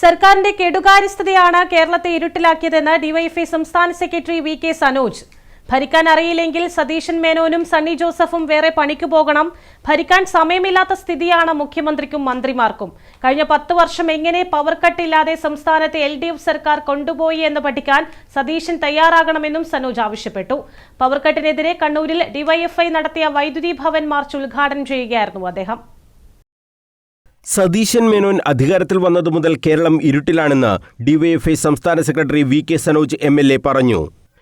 സർക്കാരിന്റെ കെടുകാര്യസ്ഥതയാണ് കേരളത്തെ ഇരുട്ടിലാക്കിയതെന്ന് ഡിവൈഎഫ്ഐ സംസ്ഥാന സെക്രട്ടറി വി.കെ. സനോജ്. ഭരിക്കാൻ അറിയില്ലെങ്കിൽ സതീശൻ മേനോനും സണ്ണി ജോസഫും വേറെ പണിക്ക് പോകണം. ഭരിക്കാൻ സമയമില്ലാത്ത സ്ഥിതിയാണ് മുഖ്യമന്ത്രിക്കും മന്ത്രിമാർക്കും. കഴിഞ്ഞ 10 വർഷം എങ്ങനെ പവർ കട്ടില്ലാതെ സംസ്ഥാനത്തെ LDF സർക്കാർ കൊണ്ടുപോയി എന്ന് പഠിക്കാൻ സതീശൻ തയ്യാറാകണമെന്നും സനോജ് ആവശ്യപ്പെട്ടു. പവർ കട്ടിനെതിരെ കണ്ണൂരിൽ ഡിവൈഎഫ്ഐ നടത്തിയ വൈദ്യുതി ഭവൻ മാർച്ച് ഉദ്ഘാടനം ചെയ്യുകയായിരുന്നു അദ്ദേഹം. സതീശൻ മേനോൻ അധികാരത്തിൽ വന്നതു മുതൽ കേരളം ഇരുട്ടിലാണെന്ന് ഡിവൈഎഫ്ഐ സംസ്ഥാന സെക്രട്ടറി വി.കെ. സനോജ് MLA പറഞ്ഞു.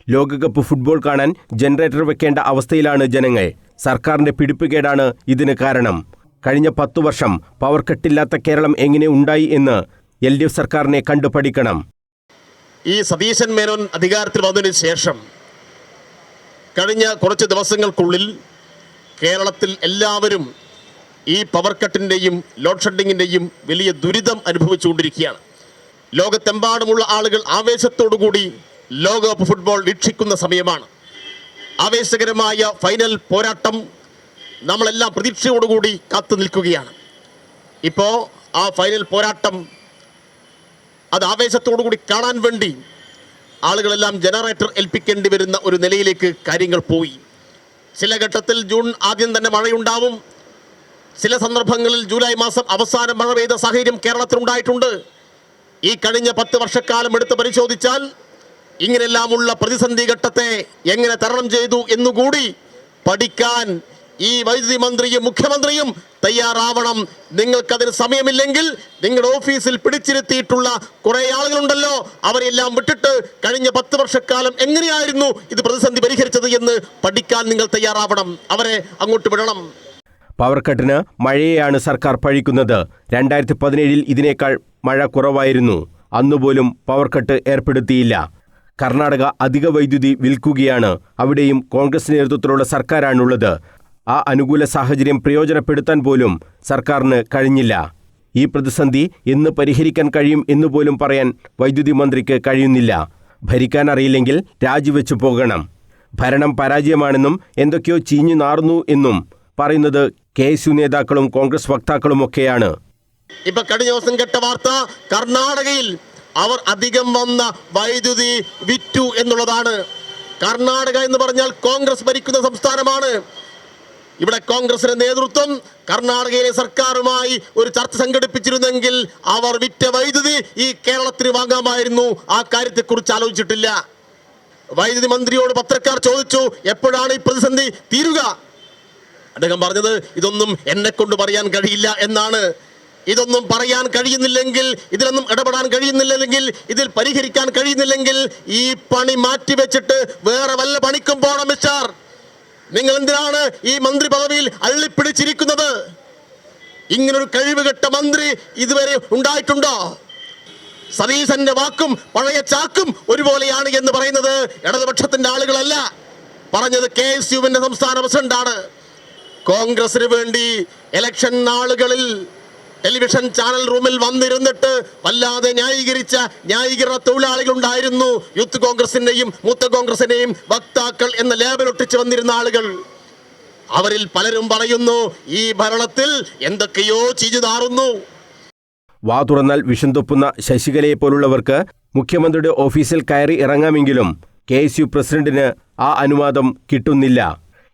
ലോകകപ്പ് ഫുട്ബോൾ കാണാൻ ജനറേറ്റർ വെക്കേണ്ട അവസ്ഥയിലാണ് ജനങ്ങൾ. സർക്കാരിന്റെ പിടിപ്പുകേടാണ് ഇതിന് കാരണം. കഴിഞ്ഞ 10 വർഷം പവർ കട്ടില്ലാത്ത കേരളം എങ്ങനെ ഉണ്ടായി എന്ന് LDF സർക്കാരിനെ കണ്ടു പഠിക്കണം. ഈ സതീശൻ മേനോൻ അധികാരത്തിൽ വന്നതിന് ശേഷം കഴിഞ്ഞ കുറച്ച് ദിവസങ്ങൾക്കുള്ളിൽ കേരളത്തിൽ എല്ലാവരും ഈ പവർ കട്ടിൻ്റെയും ലോഡ് ഷെഡിങ്ങിൻ്റെയും വലിയ ദുരിതം അനുഭവിച്ചുകൊണ്ടിരിക്കുകയാണ്. ലോകത്തെമ്പാടുമുള്ള ആളുകൾ ആവേശത്തോടുകൂടി ലോകകപ്പ് ഫുട്ബോൾ വീക്ഷിക്കുന്ന സമയമാണ്. ആവേശകരമായ ഫൈനൽ പോരാട്ടം നമ്മളെല്ലാം പ്രതീക്ഷയോടുകൂടി കാത്തു നിൽക്കുകയാണ്. ഇപ്പോൾ ആ ഫൈനൽ പോരാട്ടം അത് ആവേശത്തോടുകൂടി കാണാൻ വേണ്ടി ആളുകളെല്ലാം ജനറേറ്റർ ഏൽപ്പിക്കേണ്ടി വരുന്ന ഒരു നിലയിലേക്ക് കാര്യങ്ങൾ പോയി. ചില ഘട്ടത്തിൽ ജൂൺ ആദ്യം തന്നെ മഴയുണ്ടാവും. ചില സന്ദർഭങ്ങളിൽ ജൂലൈ മാസം അവസാനം മഴ പെയ്ത സാഹചര്യം കേരളത്തിലുണ്ടായിട്ടുണ്ട്. ഈ കഴിഞ്ഞ 10 വർഷക്കാലം എടുത്ത് പരിശോധിച്ചാൽ ഇങ്ങനെല്ലാമുള്ള പ്രതിസന്ധി ഘട്ടത്തെ എങ്ങനെ തരണം ചെയ്തു എന്നുകൂടി പഠിക്കാൻ ഈ വൈദ്യുതി മന്ത്രിയും മുഖ്യമന്ത്രിയും തയ്യാറാവണം. നിങ്ങൾക്കതിന് സമയമില്ലെങ്കിൽ നിങ്ങളുടെ ഓഫീസിൽ പിടിച്ചിരുത്തിയിട്ടുള്ള കുറേ ആളുകളുണ്ടല്ലോ, അവരെല്ലാം വിട്ടിട്ട് കഴിഞ്ഞ 10 വർഷക്കാലം എങ്ങനെയായിരുന്നു ഇത് പ്രതിസന്ധി പരിഹരിച്ചത് എന്ന് പഠിക്കാൻ നിങ്ങൾ തയ്യാറാവണം. അവരെ അങ്ങോട്ട് വിടണം. പവർ കട്ടിന് മഴയെയാണ് സർക്കാർ പഴിക്കുന്നത്. 2017 ഇതിനേക്കാൾ മഴ കുറവായിരുന്നു. അന്നുപോലും പവർ കട്ട് ഏർപ്പെടുത്തിയില്ല. കർണാടക അധിക വൈദ്യുതി വിൽക്കുകയാണ്. അവിടെയും കോൺഗ്രസ് നേതൃത്വത്തിലുള്ള സർക്കാരാണുള്ളത്. ആ അനുകൂല സാഹചര്യം പ്രയോജനപ്പെടുത്താൻ പോലും സർക്കാരിന് കഴിഞ്ഞില്ല. ഈ പ്രതിസന്ധി എന്ന് പരിഹരിക്കാൻ കഴിയും എന്നുപോലും പറയാൻ വൈദ്യുതി മന്ത്രിക്ക് കഴിയുന്നില്ല. ഭരിക്കാൻ അറിയില്ലെങ്കിൽ രാജിവെച്ചു പോകണം. ഭരണം പരാജയമാണെന്നും എന്തൊക്കെയോ ചീഞ്ഞു നാറുന്നു എന്നും പറയുന്നത് KSU നേതാക്കളും കോൺഗ്രസ് വക്താക്കളുമൊക്കെയാണ്. ഇപ്പൊ കഴിഞ്ഞ ദിവസം കേട്ട വാർത്ത കർണാടകയിൽ അവർ അധികം വന്ന വൈദ്യുതി വിറ്റു എന്നുള്ളതാണ്. കർണാടക എന്ന് പറഞ്ഞാൽ കോൺഗ്രസ് ഭരിക്കുന്ന സംസ്ഥാനമാണ്. ഇവിടെ കോൺഗ്രസിന്റെ നേതൃത്വം കർണാടകയിലെ സർക്കാരുമായി ഒരു ചർച്ച സംഘടിപ്പിച്ചിരുന്നെങ്കിൽ അവർ വിറ്റ വൈദ്യുതി ഈ കേരളത്തിന് വാങ്ങാമായിരുന്നു. ആ കാര്യത്തെക്കുറിച്ച് ആലോചിച്ചിട്ടില്ല. വൈദ്യുതി മന്ത്രിയോട് പത്രക്കാർ ചോദിച്ചു, എപ്പോഴാണ് ഈ പ്രതിസന്ധി തീരുക? അദ്ദേഹം പറഞ്ഞത് ഇതൊന്നും എന്നെ കൊണ്ട് പറയാൻ കഴിയില്ല എന്നാണ്. ഇതൊന്നും പറയാൻ കഴിയുന്നില്ലെങ്കിൽ, ഇതിലൊന്നും ഇടപെടാൻ കഴിയുന്നില്ലെങ്കിൽ, ഇതിൽ പരിഹരിക്കാൻ കഴിയുന്നില്ലെങ്കിൽ ഈ പണി മാറ്റിവെച്ചിട്ട് വേറെ വല്ല പണിക്കും പോകണം മിസ്റ്റർ. നിങ്ങൾ എന്തിനാണ് ഈ മന്ത്രി പദവിയിൽ അള്ളിപ്പിടിച്ചിരിക്കുന്നത്? ഇങ്ങനൊരു കഴിവുകെട്ട മന്ത്രി ഇതുവരെ ഉണ്ടായിട്ടുണ്ടോ? സതീശന്റെ വാക്കും പഴയ ചാക്കും ഒരുപോലെയാണ് എന്ന് പറയുന്നത് ഇടതുപക്ഷത്തിന്റെ ആളുകളല്ല, പറഞ്ഞത് KSUവിന്റെ സംസ്ഥാന പ്രസിഡന്റാണ്. കോൺഗ്രസിന് വേണ്ടി ഇലക്ഷൻ നാളുകളിൽ ടെലിവിഷൻ ചാനൽ റൂമിൽ വന്നിരുന്നിട്ട് വല്ലാതെ ന്യായീകരണ തൊഴിലാളികളുണ്ടായിരുന്നു. യൂത്ത് കോൺഗ്രസിന്റെയും മൂത്ത കോൺഗ്രസിന്റെയും വക്താക്കൾ എന്ന ലേബലൊട്ടിച്ച് വന്നിരുന്ന ആളുകൾ. അവരിൽ പലരും പറയുന്നു ഈ ഭരണത്തിൽ എന്തൊക്കെയോ ചീഞ്ഞു നാറുന്നു. വാ തുറന്നാൽ വിഷം തൊപ്പുന്ന ശശികലയെ പോലുള്ളവർക്ക് മുഖ്യമന്ത്രിയുടെ ഓഫീസിൽ കയറി ഇറങ്ങാമെങ്കിലും KSU പ്രസിഡന്റിന് ആ അനുവാദം കിട്ടുന്നില്ല.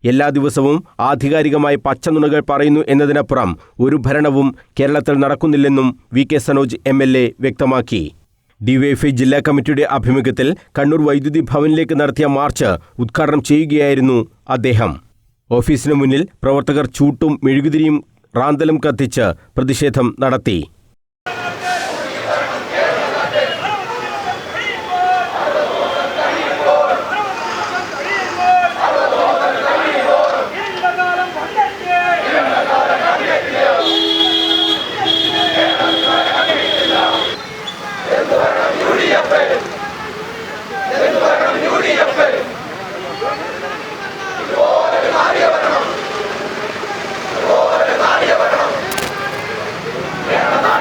എല്ലാ ദിവസവും ആധികാരികമായി പച്ചനുണകൾ പറയുന്നു എന്നതിനപ്പുറം ഒരു ഭരണവും കേരളത്തിൽ നടക്കുന്നില്ലെന്നും വി.കെ. സനോജ് MLA വ്യക്തമാക്കി. ഡിവൈഎഫ്ഐ ജില്ലാ കമ്മിറ്റിയുടെ ആഭിമുഖ്യത്തിൽ കണ്ണൂർ വൈദ്യുതി ഭവനിലേക്ക് നടത്തിയ മാർച്ച് ഉദ്ഘാടനം ചെയ്യുകയായിരുന്നു അദ്ദേഹം. ഓഫീസിനു മുന്നിൽ പ്രവർത്തകർ ചൂട്ടും മെഴുകുതിരിയും റാന്തലും കത്തിച്ച് പ്രതിഷേധം നടത്തി. Yeah.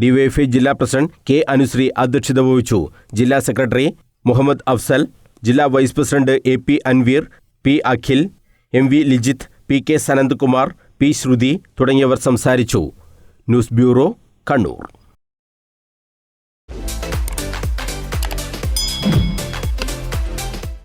ഡിവൈഎഫ്ഐ ജില്ലാ പ്രസിഡന്റ് കെ അനുശ്രീ അധ്യക്ഷത വഹിച്ചു. ജില്ലാ സെക്രട്ടറി മുഹമ്മദ് അഫ്സൽ, ജില്ലാ vice president AP Anveer, P Akhil, MV Lijith, PK Sanandkumar, P Shruti തുടങ്ങിയവർ സംസാരിച്ചു. News bureau, Kannur.